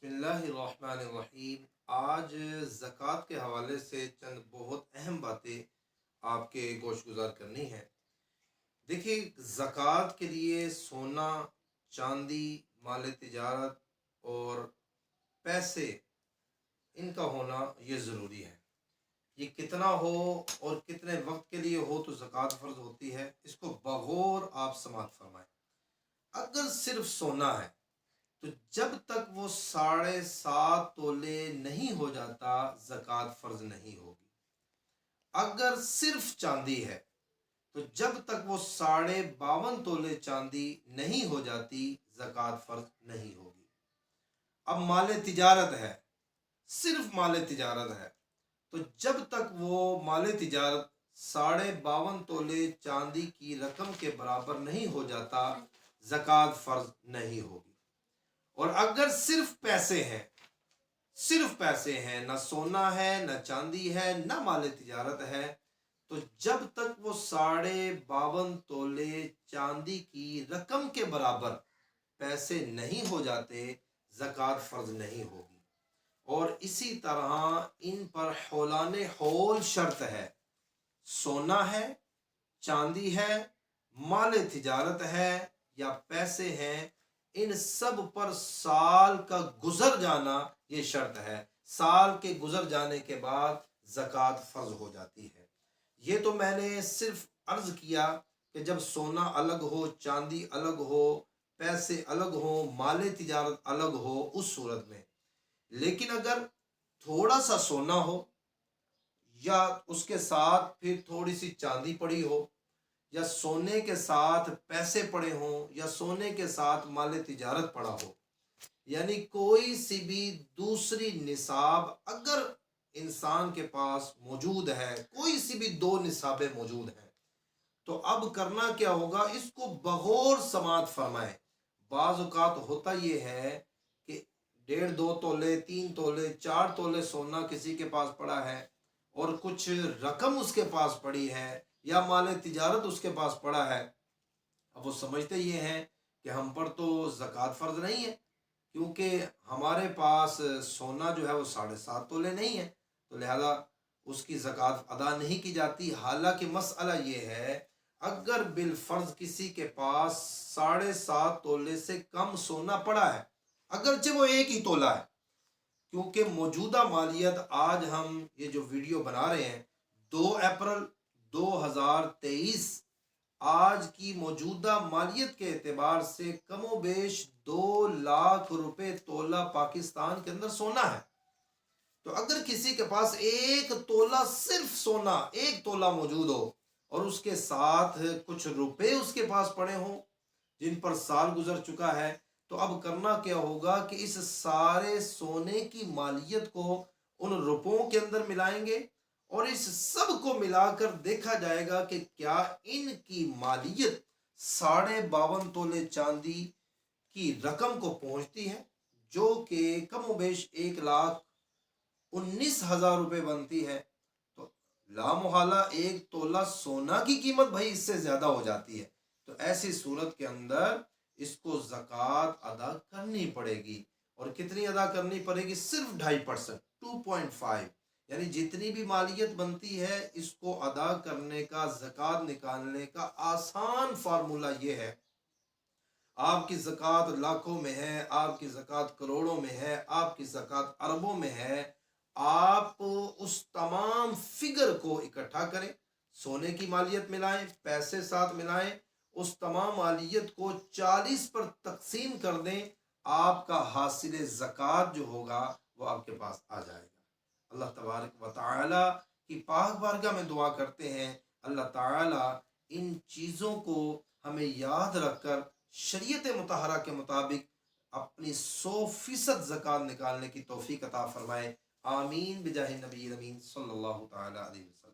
بسم اللہ الرحمن الرحیم۔ آج زکوٰۃ کے حوالے سے چند بہت اہم باتیں آپ کے گوش گزار کرنی ہے۔ دیکھیے، زکوٰۃ کے لیے سونا، چاندی، مال تجارت اور پیسے ان کا ہونا یہ ضروری ہے۔ یہ کتنا ہو اور کتنے وقت کے لیے ہو تو زکوٰۃ فرض ہوتی ہے، اس کو بغور آپ سماعت فرمائیں۔ اگر صرف سونا ہے تو جب تک وہ 7.5 تولے نہیں ہو جاتا زکوٰۃ فرض نہیں ہوگی۔ اگر صرف چاندی ہے تو جب تک وہ 52.5 تولے چاندی نہیں ہو جاتی زکوٰۃ فرض نہیں ہوگی۔ اب مال تجارت ہے، صرف مال تجارت ہے تو جب تک وہ مال تجارت 52.5 تولے چاندی کی رقم کے برابر نہیں ہو جاتا زکوٰۃ فرض نہیں ہوگی۔ اور اگر صرف پیسے ہیں، نہ سونا ہے، نہ چاندی ہے، نہ مال تجارت ہے، تو جب تک وہ 52.5 تولے چاندی کی رقم کے برابر پیسے نہیں ہو جاتے زکوٰۃ فرض نہیں ہوگی۔ اور اسی طرح ان پر حولان حول شرط ہے۔ سونا ہے، چاندی ہے، مال تجارت ہے یا پیسے ہیں، ان سب پر سال کا گزر جانا یہ شرط ہے۔ سال کے گزر جانے کے بعد زکوٰۃ فرض ہو جاتی ہے۔ یہ تو میں نے صرف عرض کیا کہ جب سونا الگ ہو، چاندی الگ ہو، پیسے الگ ہو، مال تجارت الگ ہو، اس صورت میں۔ لیکن اگر تھوڑا سا سونا ہو یا اس کے ساتھ پھر تھوڑی سی چاندی پڑی ہو، یا سونے کے ساتھ پیسے پڑے ہوں، یا سونے کے ساتھ مال تجارت پڑا ہو، یعنی کوئی سی بھی دوسری نصاب اگر انسان کے پاس موجود ہے، کوئی سی بھی 2 نصابیں موجود ہیں، تو اب کرنا کیا ہوگا؟ اس کو بغور سماعت فرمائیں۔ بعض اوقات ہوتا یہ ہے کہ 1.5 2 تولے، 3 تولے، 4 تولے سونا کسی کے پاس پڑا ہے اور کچھ رقم اس کے پاس پڑی ہے یا مال تجارت اس کے پاس پڑا ہے۔ اب وہ سمجھتے یہ ہیں کہ ہم پر تو زکوٰۃ فرض نہیں ہے کیونکہ ہمارے پاس سونا جو ہے وہ 7.5 تولے نہیں ہے، تو لہذا اس کی زکوٰۃ ادا نہیں کی جاتی۔ حالانکہ مسئلہ یہ ہے، اگر بالفرض کسی کے پاس 7.5 تولے سے کم سونا پڑا ہے، اگرچہ وہ 1 ہی تولہ ہے، کیونکہ موجودہ مالیت آج ہم یہ جو ویڈیو بنا رہے ہیں 2 اپریل 2023، آج کی موجودہ مالیت کے اعتبار سے کم و بیش 2 لاکھ روپے تولہ پاکستان کے اندر سونا ہے۔ تو اگر کسی کے پاس 1 تولہ، صرف سونا 1 تولہ موجود ہو اور اس کے ساتھ کچھ روپے اس کے پاس پڑے ہوں جن پر سال گزر چکا ہے، تو اب کرنا کیا ہوگا کہ اس سارے سونے کی مالیت کو ان روپوں کے اندر ملائیں گے اور اس سب کو ملا کر دیکھا جائے گا کہ کیا ان کی مالیت 52.5 تولے چاندی کی رقم کو پہنچتی ہے، جو کہ کم و بیش 1,19,000 روپے بنتی ہے۔ تو لا محالہ 1 تولہ سونا کی قیمت بھائی اس سے زیادہ ہو جاتی ہے، تو ایسی صورت کے اندر اس کو زکوٰۃ ادا کرنی پڑے گی۔ اور کتنی ادا کرنی پڑے گی؟ صرف 2.5%، 2.5، یعنی جتنی بھی مالیت بنتی ہے اس کو ادا کرنے کا، زکوٰۃ نکالنے کا آسان فارمولہ یہ ہے۔ آپ کی زکوٰۃ لاکھوں میں ہے، آپ کی زکوٰۃ کروڑوں میں ہے، آپ کی زکوٰۃ اربوں میں ہے، آپ اس تمام فگر کو اکٹھا کریں، سونے کی مالیت ملائیں، پیسے ساتھ ملائیں، اس تمام مالیت کو 40 پر تقسیم کر دیں، آپ کا حاصل زکوٰۃ جو ہوگا وہ آپ کے پاس آ جائے گا۔ اللہ تبارک و تعالی کی پاک بارگاہ میں دعا کرتے ہیں، اللہ تعالی ان چیزوں کو ہمیں یاد رکھ کر شریعت مطہرہ کے مطابق اپنی 100% زکوٰۃ نکالنے کی توفیق عطا فرمائے۔ آمین بجاہ نبی امین صلی اللہ تعالی علیہ وسلم۔